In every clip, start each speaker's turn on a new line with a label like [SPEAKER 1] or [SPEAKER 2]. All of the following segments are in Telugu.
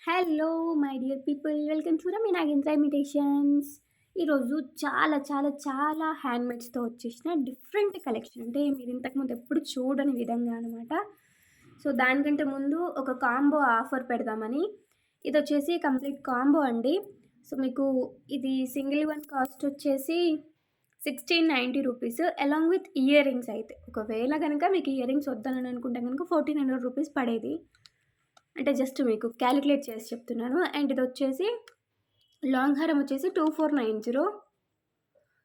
[SPEAKER 1] Hello my dear people, welcome to rummy Nagendra imitations. ఈరోజు చాలా చాలా చాలా హ్యాండ్మేడ్స్తో వచ్చేసిన డిఫరెంట్ కలెక్షన్, అంటే మీరు ఇంతకుముందు ఎప్పుడు చూడని విధంగా అనమాట. సో దానికంటే ముందు ఒక కాంబో ఆఫర్ పెడదామని. ఇది వచ్చేసి కంప్లీట్ కాంబో అండి. సో మీకు ఇది సింగిల్ వన్ కాస్ట్ వచ్చేసి 1690 rupees along with ear rings. అయితే ఒకవేళ కనుక మీకు ఇయర్ రింగ్స్ వద్దని అనుకుంటే కనుక 1400 రూపీస్ పడేది. అంటే జస్ట్ మీకు క్యాలిక్యులేట్ చేసి చెప్తున్నాను. అండ్ ఇది వచ్చేసి లాంగ్ హారం వచ్చేసి 2490.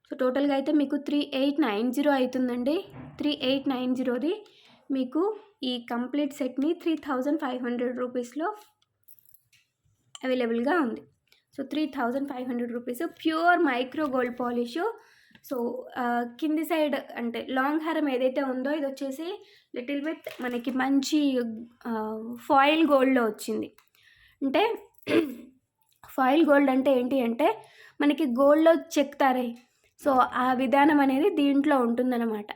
[SPEAKER 1] సో టోటల్గా అయితే మీకు 3890 అవుతుందండి. 3890ది మీకు ఈ కంప్లీట్ సెట్ని 3500 రూపీస్లో అవైలబుల్గా ఉంది. So 3500 rupees pure micro gold polish. So కింది సైడ్ అంటే లాంగ్ హారం ఏదైతే ఉందో ఇది వచ్చేసి లిటిల్ బిట్ మనకి మంచి ఫాయిల్ గోల్డ్లో వచ్చింది. అంటే ఫాయిల్ గోల్డ్ అంటే ఏంటి అంటే మనకి గోల్డ్లో చెక్తారే, సో ఆ విధానం అనేది దీంట్లో ఉంటుందన్నమాట.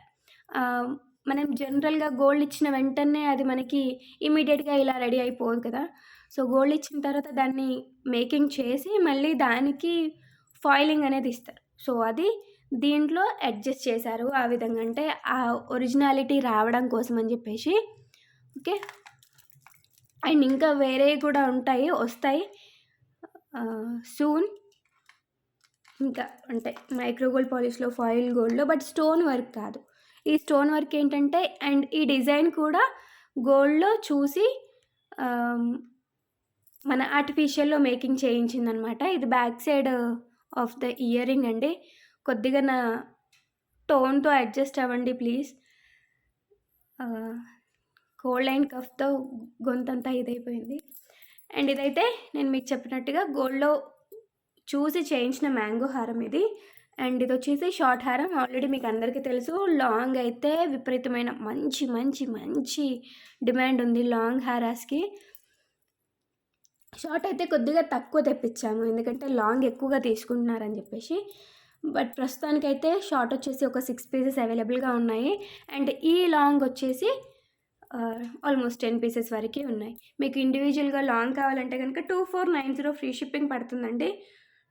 [SPEAKER 1] మనం జనరల్గా గోల్డ్ ఇచ్చిన వెంటనే అది మనకి ఇమీడియట్గా ఇలా రెడీ అయిపోదు కదా. సో గోల్డ్ ఇచ్చిన తర్వాత దాన్ని మేకింగ్ చేసి మళ్ళీ దానికి ఫాయిలింగ్ అనేది ఇస్తారు. సో అది దీంట్లో అడ్జస్ట్ చేశారు ఆ విధంగా, అంటే ఆ ఒరిజినాలిటీ రావడం కోసం అని చెప్పేసి. ఓకే, అండ్ ఇంకా వేరే కూడా వస్తాయి సూన్. ఇంకా అంటే మైక్రో గోల్డ్ పాలిష్లో ఫాయిల్ గోల్డ్లో, బట్ స్టోన్ వర్క్ కాదు. ఈ స్టోన్ వర్క్ ఏంటంటే అండ్ ఈ డిజైన్ కూడా గోల్డ్లో చూసి మన ఆర్టిఫిషియల్లో మేకింగ్ చేయించిందనమాట. ఇది back side of the earring అండి. కొద్దిగా నా టోన్తో అడ్జస్ట్ అవ్వండి ప్లీజ్. కోల్డ్ అండ్ కఫ్తో గొంతంతా ఇదైపోయింది. అండ్ ఇదైతే నేను మీకు చెప్పినట్టుగా గోల్డ్లో చూసి చేయించిన మ్యాంగో హారం ఇది. అండ్ ఇది వచ్చేసి షార్ట్ హారం, ఆల్రెడీ మీకు అందరికీ తెలుసు. లాంగ్ అయితే విపరీతమైన మంచి మంచి మంచి డిమాండ్ ఉంది లాంగ్ హారాస్కి. షార్ట్ అయితే కొద్దిగా తక్కువ తెప్పించాము, ఎందుకంటే లాంగ్ ఎక్కువగా తీసుకుంటున్నారని చెప్పేసి. బట్ ప్రస్తుతానికైతే షార్ట్ వచ్చేసి ఒక 6 పీసెస్ అవైలబుల్గా ఉన్నాయి. అండ్ ఈ లాంగ్ వచ్చేసి ఆల్మోస్ట్ 10 పీసెస్ వరకు ఉన్నాయి. మీకు ఇండివిజువల్గా లాంగ్ కావాలంటే కనుక 2490 ఫ్రీ షిప్పింగ్ పడుతుందండి.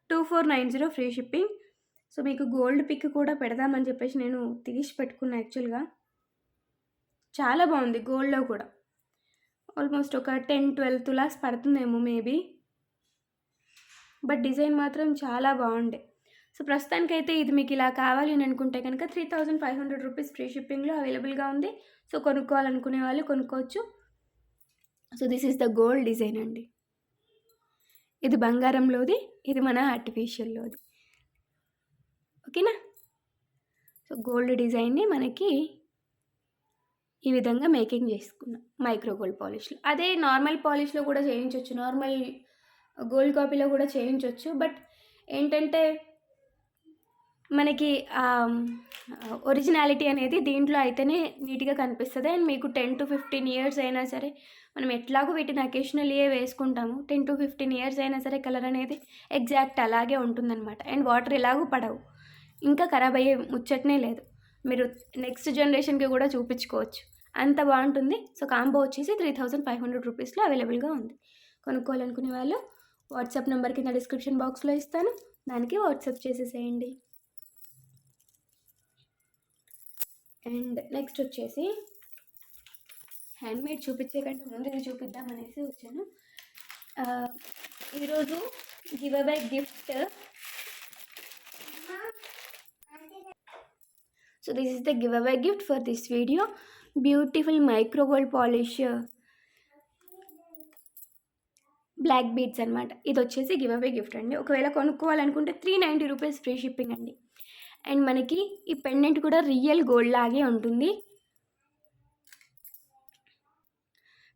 [SPEAKER 1] 2490 ఫ్రీ షిప్పింగ్. సో మీకు గోల్డ్ పిక్ కూడా పెడదామని చెప్పేసి నేను తీసి పెట్టుకున్నా. యాక్చువల్గా చాలా బాగుంది గోల్డ్లో కూడా. ఆల్మోస్ట్ ఒక 10-12 తులాస్ పడుతుందేమో మేబీ, బట్ డిజైన్ మాత్రం చాలా బాగుండే. సో ప్రస్తుతానికైతే ఇది మీకు ఇలా కావాలి అని అనుకుంటే కనుక 3500 రూపీస్ ఫ్రీ షిప్పింగ్లో అవైలబుల్గా ఉంది. సో కొనుక్కోవాలనుకునే వాళ్ళు కొనుక్కోవచ్చు. So this is the gold design అండి. ఇది బంగారంలోది, ఇది మన ఆర్టిఫిషియల్లోది. ఓకేనా. సో గోల్డ్ డిజైన్ని మనకి ఈ విధంగా మేకింగ్ చేసుకున్నాం మైక్రో గోల్డ్ పాలిష్లో. అదే నార్మల్ పాలిష్లో కూడా చేయించవచ్చు, నార్మల్ గోల్డ్ కాపీలో కూడా చేయించవచ్చు. బట్ ఏంటంటే మనకి ఒరిజినాలిటీ అనేది దీంట్లో అయితేనే నీట్గా కనిపిస్తుంది. అండ్ మీకు 10 to 15 ఇయర్స్ అయినా సరే, మనం ఎట్లాగో వీటిని అకేషనల్గా వేసుకుంటాము, 10 to 15 ఇయర్స్ అయినా సరే కలర్ అనేది ఎగ్జాక్ట్ అలాగే ఉంటుందన్నమాట. అండ్ వాటర్ ఎలాగూ పడవు, ఇంకా ఖరాబ్ అయ్యే ముచ్చటనే లేదు. మీరు నెక్స్ట్ జనరేషన్కి కూడా చూపించుకోవచ్చు, అంత బాగుంటుంది. సో కాంబో వచ్చేసి 3500 రూపీస్లో అవైలబుల్గా ఉంది. కొనుక్కోవాలనుకునే వాళ్ళు వాట్సాప్ నెంబర్ కింద డిస్క్రిప్షన్ బాక్స్లో ఇస్తాను, దానికి వాట్సాప్ చేసేసేయండి. అండ్ నెక్స్ట్ వచ్చేసి హ్యాండ్మేడ్ చూపించే కంటే ముందు ఇది చూపిద్దామనేసి వచ్చాను. ఈరోజు giveaway gift. So this is the giveaway gift for this video. Beautiful micro gold polish black beads అనమాట. ఇది వచ్చేసి గివ్ అవే గిఫ్ట్ అండి. ఒకవేళ కొనుక్కోవాలనుకుంటే 390 రూపీస్ ఫ్రీ షిప్పింగ్ అండి. అండ్ మనకి ఈ పెండెంట్ కూడా రియల్ గోల్డ్ లాగే ఉంటుంది.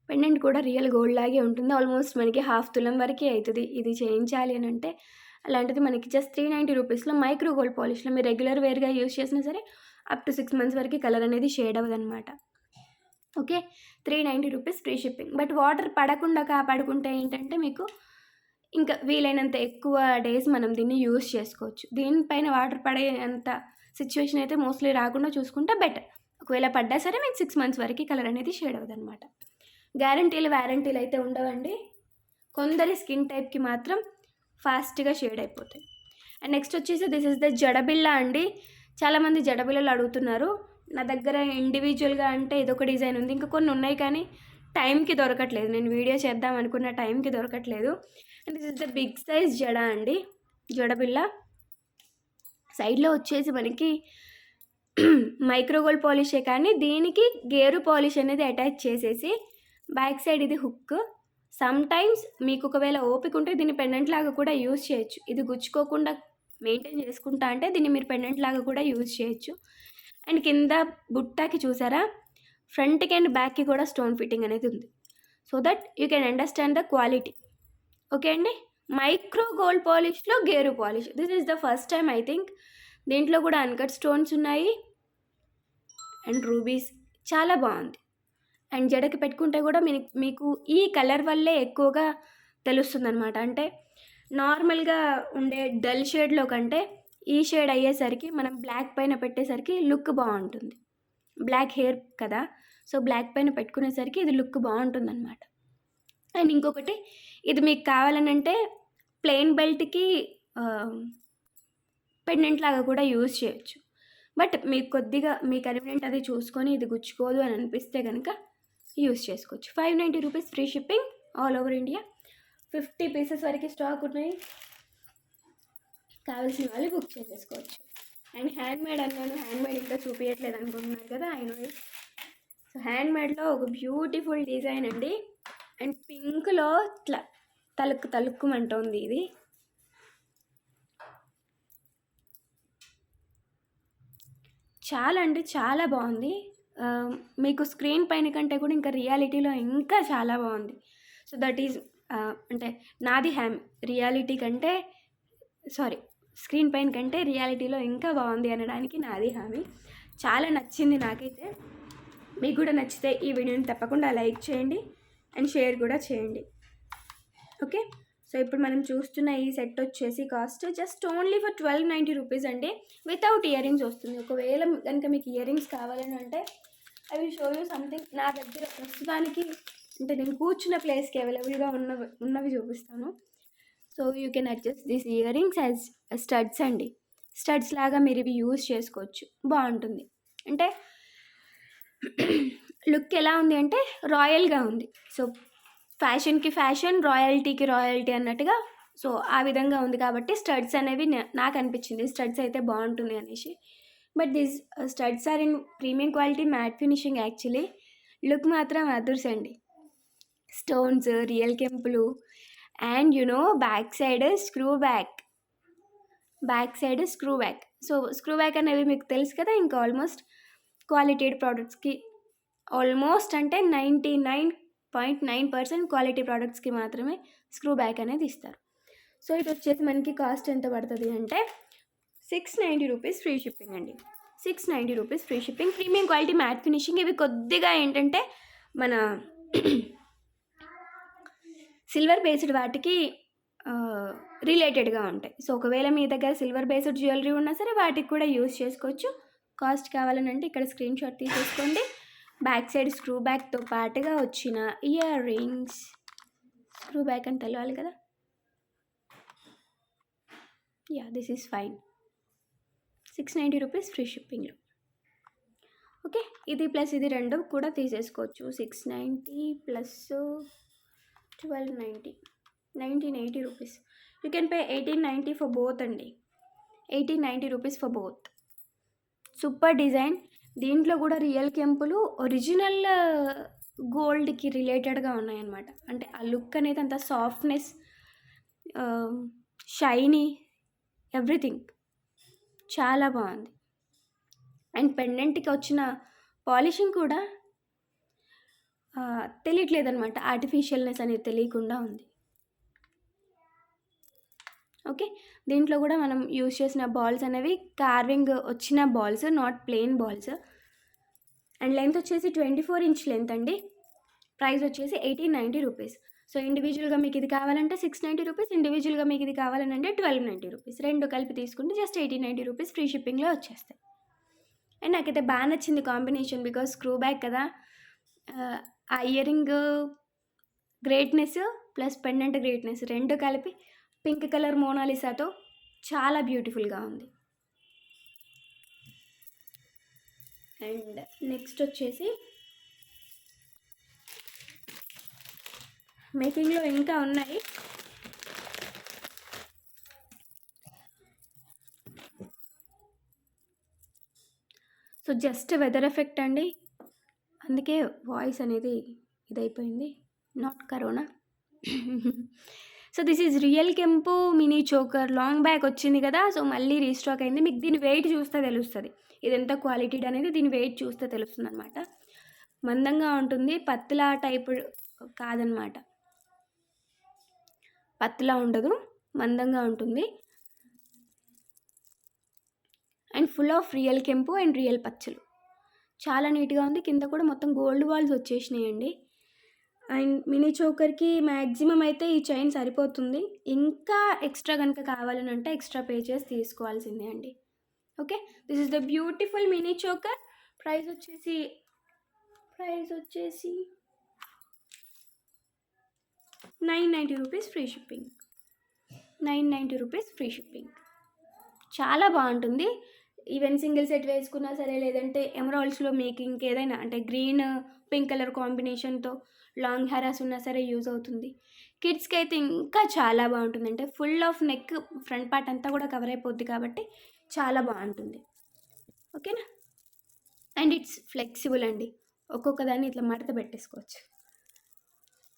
[SPEAKER 1] పెండెంట్ కూడా రియల్ గోల్డ్ లాగే ఉంటుంది. ఆల్మోస్ట్ మనకి 1/2 తులం వరకు అవుతుంది ఇది చేయించాలి అని అంటే. అలాంటిది మనకి జస్ట్ 390 రూపీస్లో మైక్రో గోల్డ్ పాలిష్లో మీరు రెగ్యులర్ వేర్గా యూజ్ చేసినా సరే అప్ టు 6 మంత్స్ వరకు కలర్ అనేది షేడ్ అవ్వదన్నమాట. Okay, 390 rupees free shipping. But water పడకుండా కాపాడుకుంటే ఏంటంటే మీకు ఇంకా వీలైనంత ఎక్కువ డేస్ మనం దీన్ని యూజ్ చేసుకోవచ్చు. దీనిపైన వాటర్ పడే అంత సిచ్యువేషన్ అయితే మోస్ట్లీ రాకుండా చూసుకుంటే బెటర్. ఒకవేళ పడ్డా సరే మీకు 6 మంత్స్ వరకు కలర్ అనేది షేడ్ అవ్వదన్నమాట. గ్యారంటీలు వారంటీలు అయితే ఉండవండి. కొందరి స్కిన్ టైప్కి మాత్రం ఫాస్ట్గా షేడ్ అయిపోతాయి. అండ్ నెక్స్ట్ వచ్చేసి దిస్ ఇస్ ద జడబిళ్ళ అండి. చాలామంది జడబిళ్ళలు అడుగుతున్నారు. నా దగ్గర ఇండివిజువల్గా అంటే ఇదొక డిజైన్ ఉంది, ఇంకా కొన్ని ఉన్నాయి కానీ టైంకి దొరకట్లేదు. నేను వీడియో చేద్దాం అనుకున్న టైంకి దొరకట్లేదు. And this is the big size జడ అండి, జడబిళ్ళ. సైడ్లో వచ్చేసి మనకి మైక్రో గోల్డ్ పాలిషే కానీ దీనికి గేరు పాలిష్ అనేది అటాచ్ చేసేసి బ్యాక్ సైడ్ ఇది హుక్. సమ్ టైమ్స్ మీకు ఒకవేళ ఓపిక ఉంటే దీన్ని పెండెంట్ లాగా కూడా యూజ్ చేయొచ్చు. ఇది గుచ్చుకోకుండా మెయింటైన్ చేసుకుంటా అంటే దీన్ని మీరు పెండెంట్ లాగా కూడా యూజ్ చేయొచ్చు. అండ్ కింద బుట్టాకి చూసారా, ఫ్రంట్కి అండ్ బ్యాక్కి కూడా స్టోన్ ఫిట్టింగ్ అనేది ఉంది. So that you can understand the quality. Okay అండి. మైక్రో గోల్డ్ పాలిష్లో గేరు polish, this is the first time I think. దీంట్లో కూడా అన్కట్ స్టోన్స్ ఉన్నాయి అండ్ రూబీస్, చాలా బాగుంది. అండ్ జడకి పెట్టుకుంటే కూడా మీకు ఈ కలర్ వల్లే ఎక్కువగా తెలుస్తుంది అనమాట. అంటే నార్మల్గా ఉండే డల్ షేడ్లో కంటే ఈ షేడ్ అయ్యేసరికి మనం బ్లాక్ పైన పెట్టేసరికి లుక్ బాగుంటుంది. బ్లాక్ హెయిర్ కదా, సో బ్లాక్ పైన పెట్టుకునేసరికి ఇది లుక్ బాగుంటుంది అనమాట. అండ్ ఇంకొకటి, ఇది మీకు కావాలనంటే ప్లెయిన్ బెల్ట్కి పెండెంట్ లాగా కూడా యూజ్ చేయొచ్చు. బట్ మీకు కొద్దిగా మీ కన్వీనియంట్ అది చూసుకొని ఇది గుచ్చుకోదు అని అనిపిస్తే కనుక యూజ్ చేసుకోవచ్చు. 590 rupees free shipping all over India. 50 pieces వరకు స్టాక్ ఉన్నాయి, కావాల్సిన వాళ్ళు బుక్ చేసేసుకోవచ్చు. అండ్ హ్యాండ్మేడ్ అన్నాను, హ్యాండ్మేడ్ ఇంకా చూపించట్లేదు అనుకుంటున్నారు కదా, ఐ నో ఇట్. సో హ్యాండ్మేడ్లో ఒక బ్యూటిఫుల్ డిజైన్ అండి. అండ్ పింక్లో ఇట్లా తలుక్కుమంటుంది ఇది. చాలా అంటే చాలా బాగుంది. మీకు స్క్రీన్ పైన కంటే కూడా ఇంకా రియాలిటీలో ఇంకా చాలా బాగుంది. సో దట్ ఈజ్ అంటే నాది రియాలిటీ కంటే స్క్రీన్ పైన కంటే రియాలిటీలో ఇంకా బాగుంది అనడానికి నాది హామీ. చాలా నచ్చింది నాకైతే. మీకు కూడా నచ్చితే ఈ వీడియోని తప్పకుండా లైక్ చేయండి అండ్ షేర్ కూడా చేయండి. ఓకే. సో ఇప్పుడు మనం చూస్తున్న ఈ సెట్ వచ్చేసి cost just only for 1290 rupees అండి. వితౌట్ ఇయర్ రింగ్స్ వస్తుంది. ఒకవేళ కనుక మీకు ఇయర్ రింగ్స్ కావాలని అంటే I will show you something. నా దగ్గర ప్రస్తుతానికి అంటే నేను కూర్చున్న ప్లేస్కి అవైలబుల్గా ఉన్నవి చూపిస్తాను. So you can adjust this ear rings as studs అండి. స్టడ్స్ లాగా మీరు ఇవి యూజ్ చేసుకోవచ్చు, బాగుంటుంది. అంటే లుక్ ఎలా ఉంది అంటే రాయల్గా ఉంది. సో ఫ్యాషన్కి ఫ్యాషన్, రాయల్టీకి రాయల్టీ అన్నట్టుగా సో ఆ విధంగా ఉంది. కాబట్టి స్టడ్స్ అనేవి నాకు అనిపించింది స్టడ్స్ అయితే బాగుంటుంది అనేసి. But this studs are in premium quality matte finishing. Actually look మాత్రం అదుర్స్ అండి. స్టోన్స్, రియల్ కెంపులు and you know back side screw back. So screw back అనేవి మీకు తెలుసు కదా. ఇంకా ఆల్మోస్ట్ క్వాలిటీ ప్రోడక్ట్స్కి ఆల్మోస్ట్ అంటే 99.9% క్వాలిటీ ప్రోడక్ట్స్కి మాత్రమే స్క్రూ బ్యాక్ అనేది ఇస్తారు. సో ఇది వచ్చేసి మనకి కాస్ట్ ఎంత పడుతుంది అంటే 690 రూపీస్ ఫ్రీ షిప్పింగ్ అండి. 690 rupees free shipping. Premium quality matte finishing. ఇవి కొద్దిగా ఏంటంటే మన సిల్వర్ బేస్డ్ వాటికి రిలేటెడ్గా ఉంటాయి. సో ఒకవేళ మీ దగ్గర సిల్వర్ బేస్డ్ జ్యువెలరీ ఉన్నా సరే వాటికి కూడా యూజ్ చేసుకోవచ్చు. కాస్ట్ కావాలని అంటే ఇక్కడ స్క్రీన్ షాట్ తీసేసుకోండి. బ్యాక్ సైడ్ స్క్రూ బ్యాక్తో పాటుగా వచ్చిన ఇయర్ రింగ్స్. స్క్రూ బ్యాక్ అని తెలవాలి కదా. Yeah, this is fine. 690 rupees free షిప్పింగ్లో. ఓకే. ఇది ప్లస్ ఇది రెండు కూడా తీసేసుకోవచ్చు. 690 plus 1290, 1980 rupees. You can pay 1890 for both అండి. 1890 rupees for both. Super design. దీంట్లో కూడా రియల్ కెంపులు ఒరిజినల్ గోల్డ్కి రిలేటెడ్గా ఉన్నాయన్నమాట. అంటే ఆ లుక్ అనేది అంత సాఫ్ట్నెస్, షైనీ, ఎవ్రీథింగ్ చాలా బాగుంది. అండ్ పెండెంట్కి వచ్చిన పాలిషింగ్ కూడా తెలియట్లేదు అనమాట. ఆర్టిఫిషియల్నెస్ అనేది తెలియకుండా ఉంది. ఓకే. దీంట్లో కూడా మనం యూజ్ చేసిన బాల్స్ అనేవి కార్వింగ్ వచ్చిన balls, not plain balls. And length వచ్చేసి 24 ఇంచ్ లెంత్ అండి. ప్రైస్ వచ్చేసి 1890 రూపీస్. సో ఇండివిజువల్గా మీకు ఇది కావాలంటే 690 రూపీస్, ఇండివిజువల్గా మీకు ఇది కావాలంటే 1290 రూపీస్. రెండు కలిపి తీసుకుంటే జస్ట్ 1890 రూపీస్ ఫ్రీ షిప్పింగ్లో వచ్చేస్తాయి. అండ్ నాకైతే బాగా నచ్చింది కాంబినేషన్. బికాజ్ స్క్రూ బ్యాక్ కదా, ఆ ear ring greatness plus pendant greatness రెండు కలిపి పింక్ కలర్ మోనాలిసాతో చాలా బ్యూటిఫుల్గా ఉంది. అండ్ నెక్స్ట్ వచ్చేసి మేకింగ్లో ఇంకా ఉన్నాయి. సో జస్ట్ వెదర్ ఎఫెక్ట్ అండి, అందుకే వాయిస్ అనేది ఇదైపోయింది, not corona. So this is real కెంపు మినీ చోకర్ లాంగ్ బ్యాక్ వచ్చింది కదా, సో మళ్ళీ రీస్టాక్ అయింది. మీకు దీని వెయిట్ చూస్తే తెలుస్తుంది ఇది ఎంత క్వాలిటీ అనేది, దీని వెయిట్ చూస్తే తెలుస్తుంది అనమాట. మందంగా ఉంటుంది, పత్లా టైప్ కాదనమాట, పత్లా ఉండదు, మందంగా ఉంటుంది. అండ్ ఫుల్ ఆఫ్ రియల్ కెంపు అండ్ రియల్ పచ్చలు, చాలా నీట్గా ఉంది. కింద కూడా మొత్తం గోల్డ్ బాల్స్ వచ్చేసినాయండి. అండ్ మినీ చోకర్కి మ్యాక్సిమం అయితే ఈ చైన్ సరిపోతుంది. ఇంకా ఎక్స్ట్రా కనుక కావాలని అంటే ఎక్స్ట్రా పే చేసి తీసుకోవాల్సిందే అండి. Okay, this is the beautiful mini choker. Price వచ్చేసి 990 rupees free shipping. 990 rupees free shipping. చాలా బాగుంటుంది. ఈవెన్ సింగిల్ సెట్ వేసుకున్నా సరే, లేదంటే ఎమరాల్డ్స్లో మేకింగ్ ఏదైనా అంటే గ్రీన్ పింక్ కలర్ కాంబినేషన్తో లాంగ్ హెరాస్ ఉన్నా సరే యూజ్ అవుతుంది. కిడ్స్కి అయితే ఇంకా చాలా బాగుంటుంది, అంటే full of neck front part అంతా కూడా కవర్ అయిపోద్ది కాబట్టి చాలా బాగుంటుంది. ఓకేనా. అండ్ ఇట్స్ ఫ్లెక్సిబుల్ అండి, ఒక్కొక్క దాన్ని ఇట్లా మడత పెట్టేసుకోవచ్చు,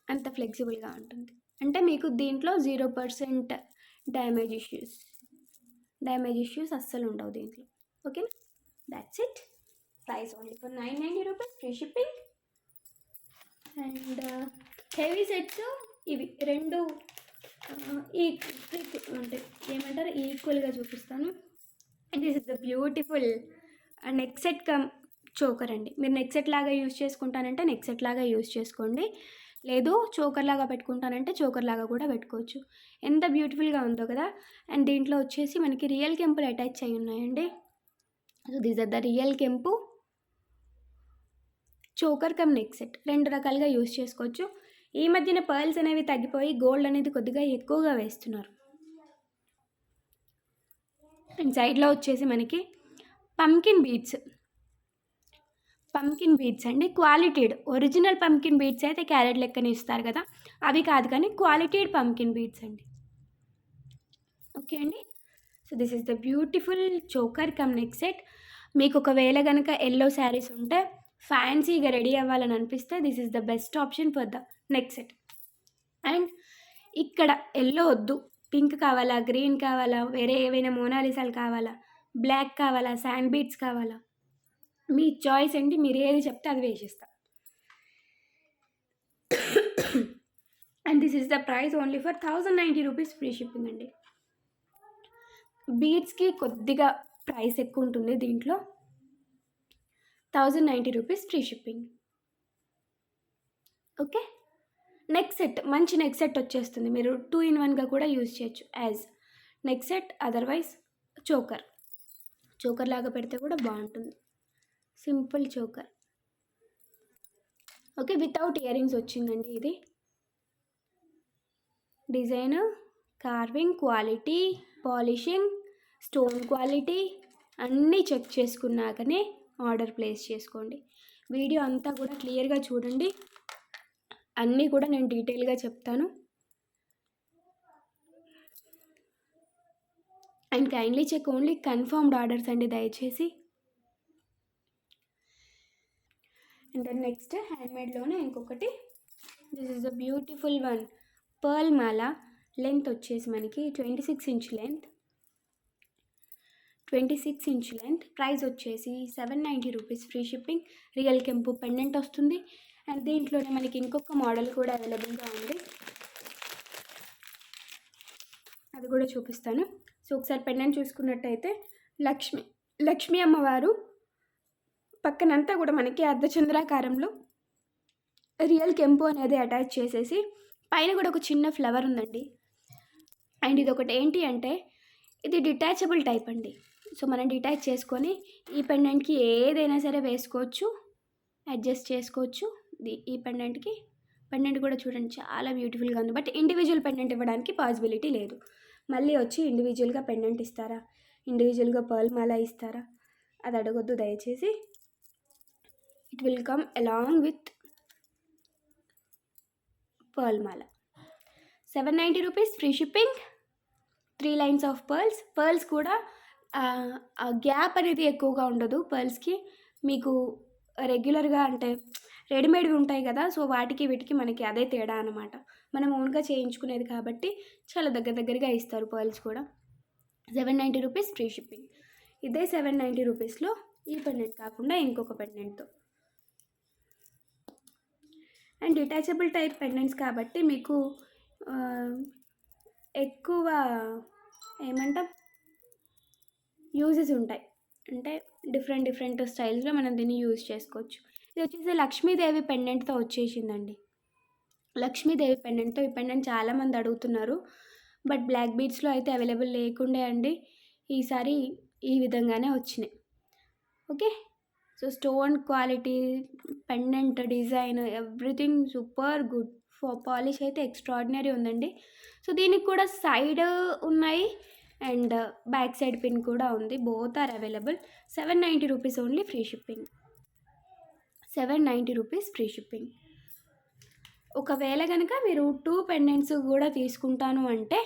[SPEAKER 1] అంత ఫ్లెక్సిబుల్గా ఉంటుంది. అంటే మీకు దీంట్లో 0% డ్యామేజ్ ఇష్యూస్ అస్సలు ఉండవు దీంట్లో. ఓకేనా, that's it. Price only for 990 rupees free shipping. And heavy sets ఇవి రెండు అంటే ఏమంటారు ఈక్వల్గా చూపిస్తాను. And this is the beautiful neck set come choker అండి. మీరు నెక్ సెట్ లాగా యూజ్ చేసుకుంటానంటే నెక్ సెట్ లాగా యూజ్ చేసుకోండి, లేదు చోకర్ లాగా పెట్టుకుంటానంటే చోకర్ లాగా కూడా పెట్టుకోవచ్చు. ఎంత బ్యూటిఫుల్గా ఉందో కదా. అండ్ దీంట్లో వచ్చేసి మనకి రియల్ కెంపులు అటాచ్ అయి ఉన్నాయండి. So these are the real కెంపు చోకర్ కమ్ నెక్ సెట్, రెండు రకాలుగా యూజ్ చేసుకోవచ్చు. ఈ మధ్యన పర్ల్స్ అనేవి తగ్గిపోయి గోల్డ్ అనేది కొద్దిగా ఎక్కువగా వేస్తున్నారు. అండ్ సైడ్లో వచ్చేసి మనకి పంకిన్ బీడ్స్ అండి, క్వాలిటీడ్ ఒరిజినల్ పంకిన్ బీడ్స్ అయితే క్యారెట్ లెక్కనే ఇస్తారు కదా, అవి కాదు కానీ క్వాలిటీడ్ పంకిన్ బీడ్స్ అండి. ఓకే అండి. So this is the beautiful choker cum neck set. మీకు ఒకవేళ కనుక ఎల్లో శారీస్ ఉంటే ఫ్యాన్సీగా రెడీ అవ్వాలని అనిపిస్తే this is the best option for the neck set. And ఇక్కడ ఎల్లో వద్దు, పింక్ కావాలా, గ్రీన్ కావాలా, వేరే ఏవైనా మోనాలిసాలు కావాలా, బ్లాక్ కావాలా, శాండ్ బీడ్స్ కావాలా, మీ చాయిస్ అండి, మీరు ఏది చెప్తే అది వేసేస్తా. And this is the price only for 1090 rupees free shipping అండి. బీడ్స్కి కొద్దిగా ప్రైస్ ఎక్కువ ఉంటుంది, దీంట్లో 1090 rupees free shipping. Okay, neck set మంచి నెక్ సెట్ వచ్చేస్తుంది, మీరు 2-in-1గా కూడా యూజ్ చేయొచ్చు as neck set, otherwise choker లాగా పెడితే కూడా బాగుంటుంది. Simple choker. Okay, without ear rings వచ్చిందండి. ఇది design, carving quality, polishing, stone quality అన్నీ చెక్ చేసుకున్నాకనే ఆర్డర్ ప్లేస్ చేసుకోండి. వీడియో అంతా కూడా క్లియర్గా చూడండి, అన్నీ కూడా నేను డీటెయిల్గా చెప్తాను. And kindly check only confirmed orders అండి దయచేసి. అండ్ దెన్ నెక్స్ట్ హ్యాండ్మేడ్లోనే ఇంకొకటి, this is a beautiful one pearl మాల. లెంత్ వచ్చేసి మనకి 26 ఇంచ్ లెంత్. ప్రైస్ వచ్చేసి 790 రూపీస్ ఫ్రీ షిప్పింగ్. రియల్ కెంపు పెండెంట్ వస్తుంది. అండ్ దీంట్లోనే మనకి ఇంకొక మోడల్ కూడా అవైలబుల్గా ఉంది, అది కూడా చూపిస్తాను. సో ఒకసారి పెండెంట్ చూసుకున్నట్టయితే లక్ష్మీ అమ్మవారు పక్కనంతా కూడా మనకి అర్ధచంద్రాకారంలో రియల్ కెంపు అనేది అటాచ్ చేసేసి పైన కూడా ఒక చిన్న ఫ్లవర్ ఉందండి. అండ్ ఇది ఒకటి ఏంటి అంటే ఇది డిటాచబుల్ టైప్ అండి. సో మనం డిటాచ్ చేసుకొని ఈ పెండెంట్కి ఏదైనా సరే వేసుకోవచ్చు, అడ్జస్ట్ చేసుకోవచ్చు. ఈ పెండెంట్కి పెండెంట్ కూడా చూడండి చాలా బ్యూటిఫుల్గా ఉంది. బట్ ఇండివిజువల్ పెండెంట్ ఇవ్వడానికి పాసిబిలిటీ లేదు. మళ్ళీ వచ్చి ఇండివిజువల్గా పెండెంట్ ఇస్తారా, ఇండివిజువల్గా పర్ల్ మాల ఇస్తారా, అది అడగొద్దు దయచేసి. It will come along with pearl Mala. 790 rupees free shipping. 3 lines of pearls కూడా గ్యాప్ అనేది ఎక్కువగా ఉండదు పర్ల్స్కి. మీకు రెగ్యులర్గా అంటే రెడీమేడ్వి ఉంటాయి కదా, సో వాటికి వీటికి మనకి అదే తేడా అనమాట. మనం ఓన్గా చేయించుకునేది కాబట్టి చాలా దగ్గరగా ఇస్తారు పర్ల్స్ కూడా. 790 రూపీస్ ఫ్రీ షిప్పింగ్. ఇదే 790 రూపీస్లో ఈ పెండెంట్ కాకుండా ఇంకొక పెండెంట్తో. అండ్ డిటాచబుల్ టైప్ పెండెంట్స్ కాబట్టి మీకు ఎక్కువ ఏమంటాం యూజెస్ ఉంటాయి. అంటే డిఫరెంట్ స్టైల్స్లో మనం దీన్ని యూజ్ చేసుకోవచ్చు. ఇది వచ్చేసి లక్ష్మీదేవి పెండెంట్తో వచ్చేసిందండి. లక్ష్మీదేవి పెండెంట్తో ఈ పెండెంట్ చాలామంది అడుగుతున్నారు. బట్ బ్లాక్ బీడ్స్లో అయితే అవైలబుల్ లేకుండే అండి. ఈసారి ఈ విధంగానే వచ్చినాయి. Okay, so stone quality, pendant design, everything super good. Polish అయితే ఎక్స్ట్రాడినరీ ఉందండి. సో దీనికి కూడా సైడ్ ఉన్నాయి అండ్ బ్యాక్ సైడ్ పిన్ కూడా ఉంది. Both are available. 790 rupees only free shipping. 790 rupees free shipping. ఒకవేళ కనుక మీరు 2 పెండెంట్స్ కూడా తీసుకుంటాను అంటే,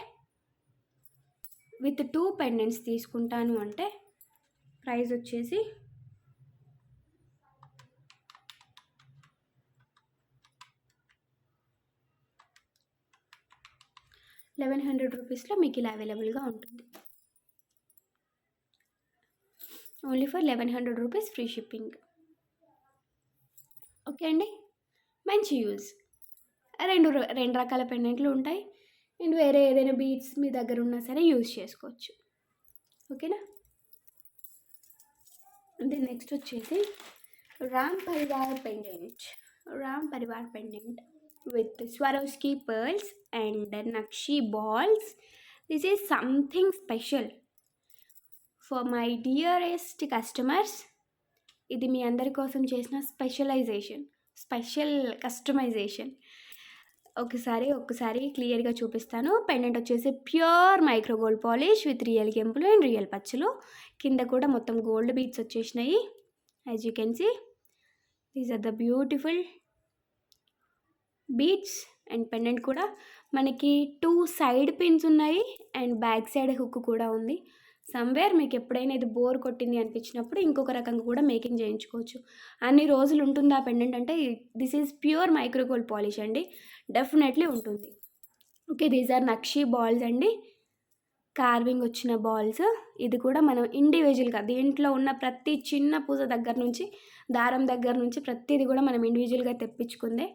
[SPEAKER 1] విత్ 2 పెండెంట్స్ తీసుకుంటాను అంటే ప్రైస్ వచ్చేసి 1100 రూపీస్లో మీకు ఇలా అవైలబుల్గా ఉంటుంది. Only for 1100 rupees free shipping. Okay అండి, మంచి యూజ్. రెండు రకాల పెండెంట్లు ఉంటాయి అండ్ వేరే ఏదైనా బీడ్స్ మీ దగ్గర ఉన్నా సరే యూజ్ చేసుకోవచ్చు. ఓకేనా. అంటే నెక్స్ట్ వచ్చేసి Ram Parivar pendant with Swarovski pearls and Nakshi balls. This is something special for my dearest customers. ఇది మీ అందరి కోసం చేసిన స్పెషల్ కస్టమైజేషన్. ఒకసారి క్లియర్గా చూపిస్తాను. పెండెంట్ వచ్చేసి pure micro gold polish with real కెంపులు అండ్ రియల్ పచ్చులు. కింద కూడా మొత్తం గోల్డ్ బీడ్స్ వచ్చేసినాయి. As you can see, these are the beautiful beads. And pendant కూడా మనకి 2 సైడ్ పిన్స్ ఉన్నాయి అండ్ బ్యాక్ సైడ్ హుక్ కూడా ఉంది. సమ్వేర్ మీకు ఎప్పుడైనా ఇది బోర్ కొట్టింది అనిపించినప్పుడు ఇంకొక రకంగా కూడా మేకింగ్ చేయించుకోవచ్చు. అన్ని రోజులు ఉంటుంది ఆ పెండెంట్ అంటే. This is pure micro gold polish అండి, డెఫినెట్లీ ఉంటుంది. ఓకే, దీస్ ఆర్ నక్షి బాల్స్ అండి, కార్వింగ్ వచ్చిన బాల్స్. ఇది కూడా మనం ఇండివిజువల్గా దీంట్లో ఉన్న ప్రతి చిన్న పూజ దగ్గర నుంచి, దారం దగ్గర నుంచి ప్రతిదీ కూడా మనం ఇండివిజువల్గా తెప్పించుకుందే.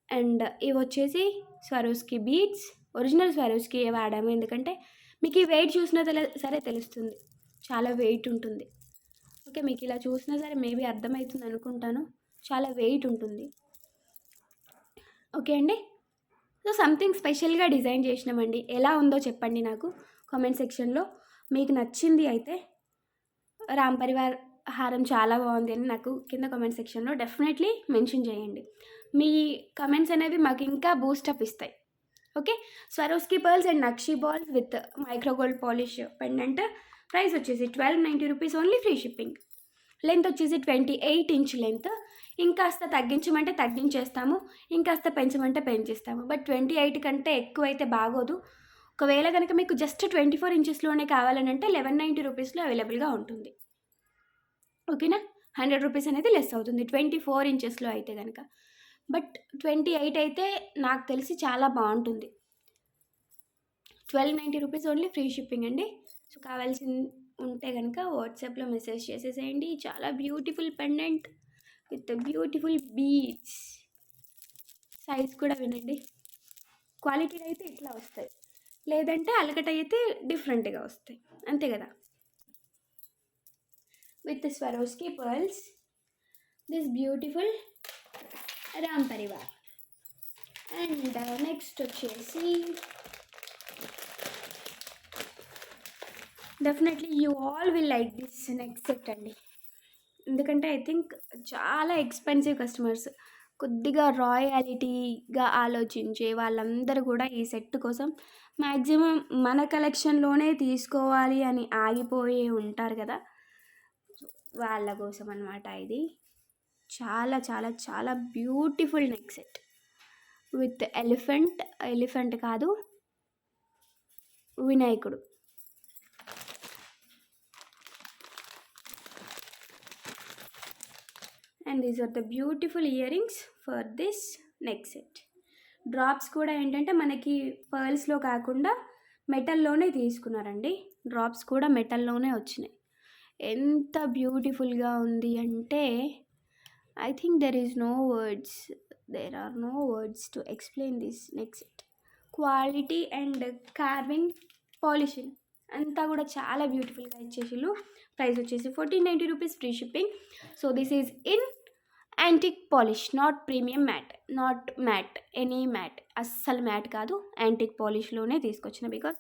[SPEAKER 1] అండ్ ఇవి వచ్చేసి స్వరోస్కి బీడ్స్, ఒరిజినల్ స్వరోస్కి వాడాము. ఎందుకంటే మీకు ఈ వెయిట్ చూసినా సరే తెలుస్తుంది, చాలా వెయిట్ ఉంటుంది. ఓకే, మీకు ఇలా చూసినా సరే మేబీ అర్థమవుతుంది అనుకుంటాను, చాలా వెయిట్ ఉంటుంది. ఓకే అండి, సో సంథింగ్ స్పెషల్గా డిజైన్ చేసినామండి. ఎలా ఉందో చెప్పండి నాకు కామెంట్ సెక్షన్లో. మీకు నచ్చింది అయితే రామ్ పరివార్ హారం చాలా బాగుంది అని నాకు కింద కామెంట్ సెక్షన్లో డెఫినెట్లీ మెన్షన్ చేయండి. మీ కమెంట్స్ అనేవి మాకు ఇంకా బూస్టప్ ఇస్తాయి. Okay, Swarovski pearls and nakshi balls with micro gold polish pendant. Price వచ్చేసి 1290 rupees only free shipping. Length వచ్చేసి 28 ఇంచ్ లెంత్. ఇంకాస్త తగ్గించమంటే తగ్గించేస్తాము, ఇంకాస్త పెంచమంటే పెంచిస్తాము. బట్ 28 కంటే ఎక్కువ అయితే బాగోదు. ఒకవేళ కనుక మీకు జస్ట్ 24 ఇంచెస్లోనే కావాలని అంటే 1190 రూపీస్లో అవైలబుల్గా ఉంటుంది. ఓకేనా, 100 రూపీస్ అనేది లెస్ అవుతుంది 24 ఇంచెస్లో అయితే కనుక. బట్ 28 అయితే నాకు తెలిసి చాలా బాగుంటుంది. 1290 రూపీస్ ఓన్లీ ఫ్రీ షిప్పింగ్ అండి. సో కావాల్సి ఉంటే కనుక వాట్సాప్లో మెసేజ్ చేసేసేయండి. చాలా beautiful pendant with beautiful beads. Size కూడా వినండి, క్వాలిటీ అయితే ఇట్లా వస్తాయి, లేదంటే అలకట అయితే డిఫరెంట్గా వస్తాయి, అంతే కదా. With Swarovski pearls, this beautiful Ram Parivar. And next వచ్చేసి definitely you all will like this next set అండి. ఎందుకంటే ఐ థింక్ చాలా ఎక్స్పెన్సివ్ కస్టమర్స్, కొద్దిగా రాయలిటీగా ఆలోచించే వాళ్ళందరూ కూడా ఈ సెట్ కోసం మ్యాక్సిమం మన కలెక్షన్లోనే తీసుకోవాలి అని ఆగిపోయి ఉంటారు కదా, వాళ్ళ కోసం అనమాట ఇది. చాలా చాలా చాలా beautiful neck set with elephant కాదు, వినాయకుడు. And these are the beautiful earrings for this neck set. Drops కూడా ఏంటంటే మనకి పర్ల్స్లో కాకుండా మెటల్లోనే తీసుకున్నారండి. డ్రాప్స్ కూడా మెటల్లోనే వచ్చినాయి. ఎంత బ్యూటిఫుల్గా ఉంది అంటే I think there are no words to explain this neck set. Quality and carving, polishing అంతా కూడా చాలా బ్యూటిఫుల్గా ఇచ్చేసిళ్ళు. ప్రైస్ వచ్చేసి 1490 rupees, free shipping. So this is in antique polish, not premium matte, not matte, any matte, అస్సలు మ్యాట్ కాదు, యాంటిక్ పాలిష్లోనే తీసుకొచ్చిన. బికాస్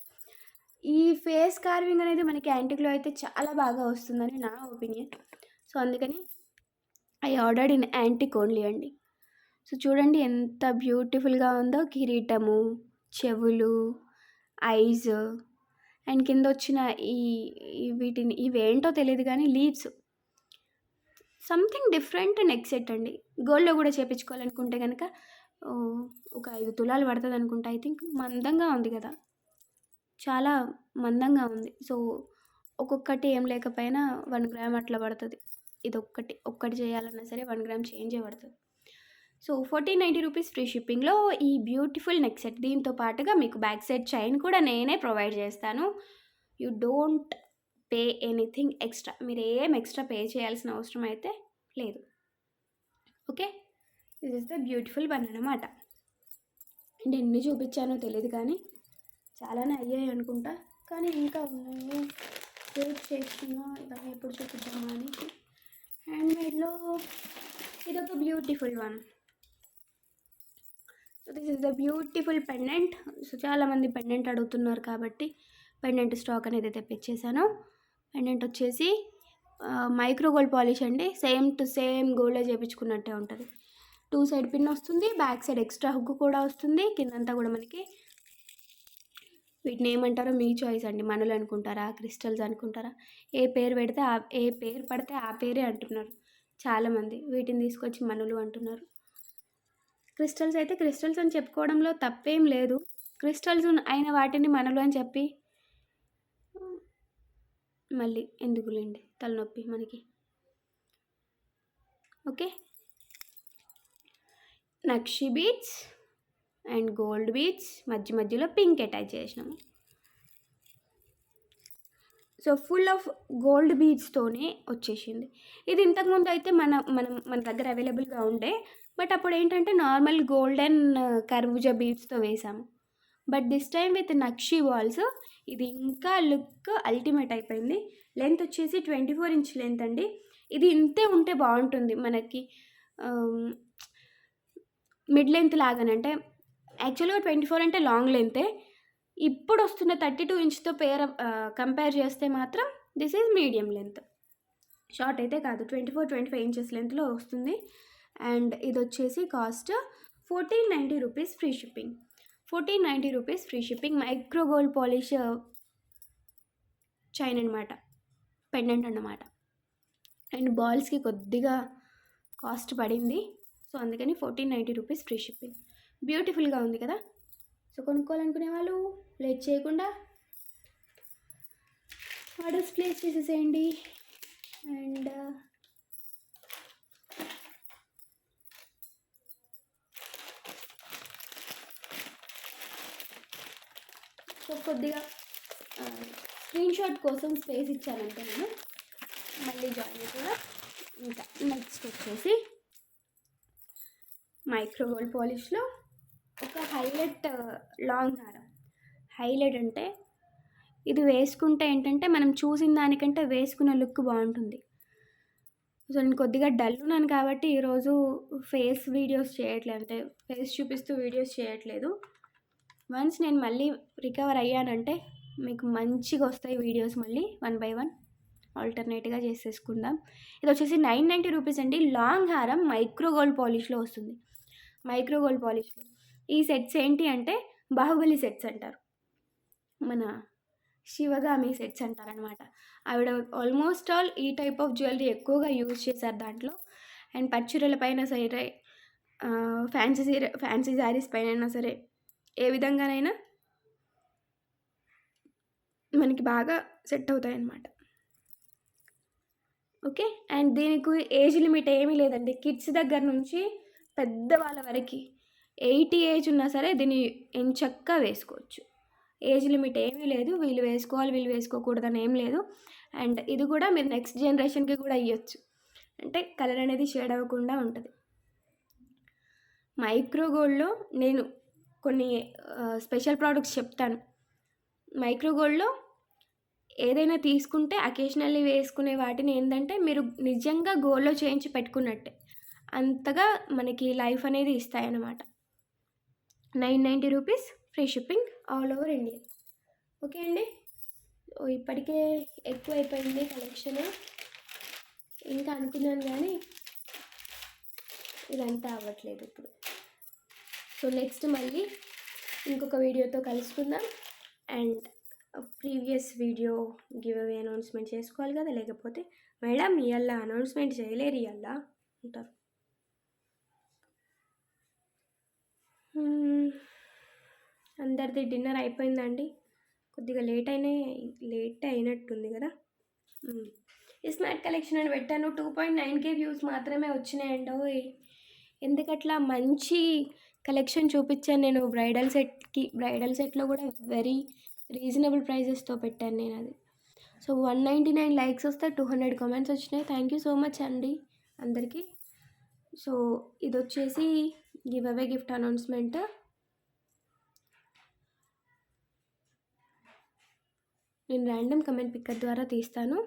[SPEAKER 1] ఈ ఫేస్ కార్వింగ్ అనేది మనకి యాంటిక్లో అయితే చాలా బాగా వస్తుందని నా ఒపీనియన్. సో అందుకని I ordered in antique only అండి. సో చూడండి ఎంత బ్యూటిఫుల్గా ఉందో, కిరీటము, చెవులు, ఐజ్, అండ్ కింద వచ్చిన వీటిని ఇవేంటో తెలియదు కానీ leaves, something different neck set అండి. గోల్డ్లో కూడా చేయించుకోవాలనుకుంటే కనుక ఒక 5 తులాలు పడుతుంది అనుకుంటా. ఐ థింక్ మందంగా ఉంది కదా, చాలా మందంగా ఉంది. సో ఒక్కొక్కటి ఏం లేకపోయినా 1 గ్రామ్ అట్లా పడుతుంది. ఇది ఒక్కటి చేయాలన్నా సరే 1 గ్రామ్ చేంజే పడుతుంది. సో 1490 రూపీస్, ఫ్రీ షిప్పింగ్లో ఈ బ్యూటిఫుల్ నెక్ సెట్. దీంతో పాటుగా మీకు బ్యాక్ సైడ్ చైన్ కూడా నేనే ప్రొవైడ్ చేస్తాను. You don't pay anything extra. మీరు ఏం ఎక్స్ట్రా పే చేయాల్సిన అవసరం అయితే లేదు. Okay, this is the beautiful one అన్నమాట. అంటే ఎన్ని చూపించానో తెలియదు కానీ చాలానే అయ్యాయి అనుకుంటా, కానీ ఇంకా ఉన్నాయి. వెయిట్ చేస్తున్నా ఇవన్నీ ఎప్పుడు చూపిద్దామా అని. హ్యాండ్మేడ్లో ఇదొక beautiful one. So this is the beautiful pendant. So చాలామంది పెండెంట్ అడుగుతున్నారు కాబట్టి పెండెంట్ స్టాక్ అనేది తెప్పించేసాను. పెండెంట్ వచ్చేసి మైక్రో గోల్డ్ పాలిష్ అండి. సేమ్ టు సేమ్ గోల్డ్లో చేయించుకున్నట్టే ఉంటుంది. 2 సైడ్ పిన్ వస్తుంది, బ్యాక్ సైడ్ ఎక్స్ట్రా హుక్ కూడా వస్తుంది. కిందంతా కూడా మనకి వీటిని ఏమంటారో మీ చాయిస్ అండి. మనులు అనుకుంటారా, క్రిస్టల్స్ అనుకుంటారా, ఏ పేరు పడితే ఆ పేరే అంటున్నారు చాలామంది. వీటిని తీసుకొచ్చి మనులు అంటున్నారు. క్రిస్టల్స్ అయితే క్రిస్టల్స్ అని చెప్పుకోవడంలో తప్పేం లేదు. క్రిస్టల్స్ అయిన వాటిని మనులు అని చెప్పి మళ్ళీ ఎందుకులేండి తలనొప్పి మనకి. Okay, nakshi beads and gold beads, మధ్యలో పింక్ అటాచ్ చేసినాము. సో ఫుల్ ఆఫ్ గోల్డ్ బీడ్స్తోనే వచ్చేసింది. ఇది ఇంతకుముందు అయితే మన దగ్గర అవైలబుల్గా ఉండే, బట్ అప్పుడు ఏంటంటే నార్మల్ గోల్డెన్ కర్బూజా బీడ్స్తో వేసాము. But this time with nakshi balls ఇది ఇంకా లుక్ అల్టిమేట్ అయిపోయింది. లెంత్ వచ్చేసి 24 ఇంచ్ లెంత్ అండి. ఇది ఇంతే ఉంటే బాగుంటుంది మనకి, మిడ్ లెంత్ లాగానంటే. యాక్చువల్గా 24 అంటే లాంగ్ లెంతే. ఇప్పుడు వస్తున్న 32 ఇంచ్తో కంపేర్ చేస్తే మాత్రం this is medium length. Short అయితే కాదు, 24-25 ఇంచెస్ లెంత్లో వస్తుంది. అండ్ ఇది వచ్చేసి cost 1490 rupees, free shipping. 1490 rupees, free shipping. Micro gold polish chain అనమాట, పెండెంట్ అన్నమాట. అండ్ బాల్స్కి కొద్దిగా కాస్ట్ పడింది. సో అందుకని 1490 రూపీస్, ఫ్రీ షిప్పింగ్. బ్యూటిఫుల్గా ఉంది కదా. సో కొనుక్కోవాలనుకునే వాళ్ళు లేట్ చేయకుండా ఆర్డర్స్ ప్లేస్ చేసేసేయండి. అండ్ సో కొద్దిగా స్క్రీన్ షాట్ కోసం స్పేస్ ఇచ్చానంటే నేను మళ్ళీ జాయిన్ కూడా. ఇంకా నెక్స్ట్ వచ్చేసి మైక్రో గోల్డ్ పాలిష్లో ఒక హైలైట్ లాంగ్ హారం. హైలైట్ అంటే ఇది వేసుకుంటే ఏంటంటే మనం చూసిన దానికంటే వేసుకున్న లుక్ బాగుంటుంది. సో నేను కొద్దిగా డల్ ఉన్నాను కాబట్టి ఈరోజు ఫేస్ వీడియోస్ చేయట్లేదు, అంటే ఫేస్ చూపిస్తూ వీడియోస్ చేయట్లేదు. వన్స్ నేను మళ్ళీ రికవర్ అయ్యానంటే మీకు మంచిగా వస్తాయి వీడియోస్ మళ్ళీ 1 by 1. ఆల్టర్నేట్గా చేసేసుకుందాం. ఇది వచ్చేసి 990 రూపీస్ అండి. లాంగ్ హారం మైక్రో గోల్డ్ పాలిష్లో వస్తుంది. మైక్రో గోల్డ్ పాలిష్లో ఈ సెట్స్ ఏంటి అంటే బాహుబలి సెట్స్ అంటారు, మన శివగామి సెట్స్ అంటారనమాట. ఆవిడ ఆల్మోస్ట్ ఆల్ ఈ టైప్ ఆఫ్ జ్యువెలరీ ఎక్కువగా యూజ్ చేశారు దాంట్లో. అండ్ పట్టుచీరల పైన సరే, ఫ్యాన్సీ శారీస్ పైన అయినా సరే, ఏ విధంగానైనా మనకి బాగా సెట్ అవుతాయి అన్నమాట. ఓకే. అండ్ దీనికి ఏజ్ లిమిట్ ఏమీ లేదండి. కిడ్స్ దగ్గర నుంచి పెద్దవాళ్ళ వరకు 80 ఏజ్ ఉన్నా సరే దీన్ని ఎంచక్కా వేసుకోవచ్చు. ఏజ్ లిమిట్ ఏమీ లేదు. వీళ్ళు వేసుకోవాలి, వీళ్ళు వేసుకోకూడదని ఏం లేదు. అండ్ ఇది కూడా మీరు నెక్స్ట్ జనరేషన్కి కూడా ఇవ్వచ్చు. అంటే కలర్ అనేది షేడ్ అవ్వకుండా ఉంటుంది. మైక్రో గోల్డ్లో నేను కొన్ని స్పెషల్ ప్రోడక్ట్స్ చెప్తాను. మైక్రో గోల్డ్లో ఏదైనా తీసుకుంటే అకేషనల్లీ వేసుకునే వాటిని ఏంటంటే మీరు నిజంగా గోల్డ్లో చేయించి పెట్టుకున్నట్టే, అంతగా మనకి లైఫ్ అనేది ఇస్తాయన్నమాట. 990 rupees, free shipping all over India. Okay అండి. ఇప్పటికే ఎక్కువ అయిపోయింది కలెక్షన్, ఇంకా అనుకున్నాను కానీ ఇదంతా అవ్వట్లేదు ఇప్పుడు. సో నెక్స్ట్ మళ్ళీ ఇంకొక వీడియోతో కలుసుకుందాం. And previous video give away announcement చేసుకోవాలి కదా, లేకపోతే మేడం ఇవాళ అనౌన్స్మెంట్ చేయలేరు ఇవాళ అంటారు. అందరిది డిన్నర్ అయిపోయిందండి. కొద్దిగా లేట్ అయినట్టుంది కదా. ఈ స్మార్ట్ కలెక్షన్ అని పెట్టాను. 2.9K వ్యూస్ మాత్రమే వచ్చినాయండి. ఎందుకట్లా మంచి కలెక్షన్ చూపించాను నేను. బ్రైడల్ సెట్లో కూడా వెరీ రీజనబుల్ ప్రైజెస్తో పెట్టాను నేను అది. సో 199 లైక్స్ వస్తే 200 కామెంట్స్ వచ్చినాయి. థ్యాంక్ యూ సో మచ్ అండి అందరికీ. సో ఇది వచ్చేసి గివ్ అవే గిఫ్ట్ అనౌన్స్మెంట్. నేను ర్యాండమ్ కమెంట్ పిక్కర్ ద్వారా తీస్తాను.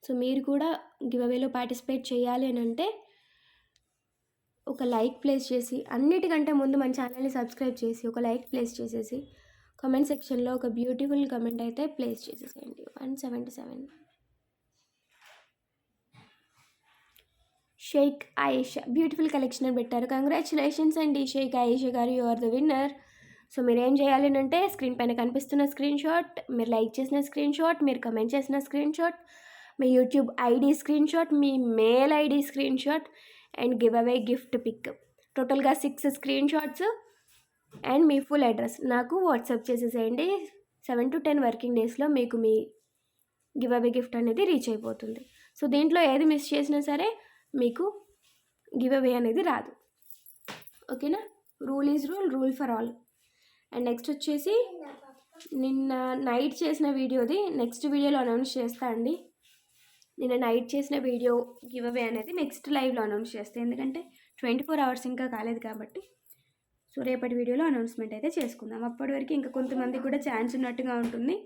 [SPEAKER 1] సో మీరు కూడా గివ్ అవేలో పార్టిసిపేట్ చేయాలి అని అంటే ఒక లైక్ ప్లేస్ చేసి, అన్నిటికంటే ముందు మన ఛానల్ని సబ్స్క్రైబ్ చేసి ఒక లైక్ ప్లేస్ చేసేసి కామెంట్ సెక్షన్లో ఒక బ్యూటిఫుల్ కామెంట్ అయితే ప్లేస్ చేసేసేయండి. 177 షేక్ ఆయేషా బ్యూటిఫుల్ కలెక్షన్ అని పెట్టారు. కంగ్రాచులేషన్స్ అండి షేక్ ఆయేషా గారు, you are the winner. So మీరు ఏం చేయాలి అంటే స్క్రీన్ పైన కనిపిస్తున్న స్క్రీన్ షాట్, మీరు లైక్ చేసిన స్క్రీన్ షాట్, మీరు కమెంట్ చేసిన స్క్రీన్ షాట్, మీ యూట్యూబ్ ఐడి స్క్రీన్ షాట్, మీ mail ID screenshot and giveaway gift pic, టోటల్గా 6 స్క్రీన్ షాట్స్ అండ్ మీ ఫుల్ అడ్రస్ నాకు వాట్సాప్ చేసేసేయండి. 7 to 10 వర్కింగ్ డేస్లో మీకు మీ గివ్ అవే గిఫ్ట్ అనేది రీచ్ అయిపోతుంది. సో దీంట్లో ఏది మిస్ చేసినా సరే మీకు గివ్ అవే అనేది రాదు. ఓకేనా. Rule is rule for all. And next వచ్చేసి నిన్న నైట్ చేసిన వీడియోది నెక్స్ట్ వీడియోలో అనౌన్స్ చేస్తా అండి. నిన్న నైట్ చేసిన వీడియో గివ్ అవే అనేది నెక్స్ట్ లైవ్లో అనౌన్స్ చేస్తాను, ఎందుకంటే 24 hours ఇంకా కాలేదు కాబట్టి. సో రేపటి వీడియోలో అనౌన్స్మెంట్ అయితే చేసుకుందాం. అప్పటి వరకు ఇంకా కొంతమందికి కూడా ఛాన్స్ ఉన్నట్టుగా ఉంటుంది.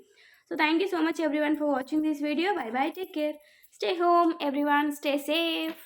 [SPEAKER 1] So thank you so much everyone for watching this video. By by, take care, stay home everyone, stay safe.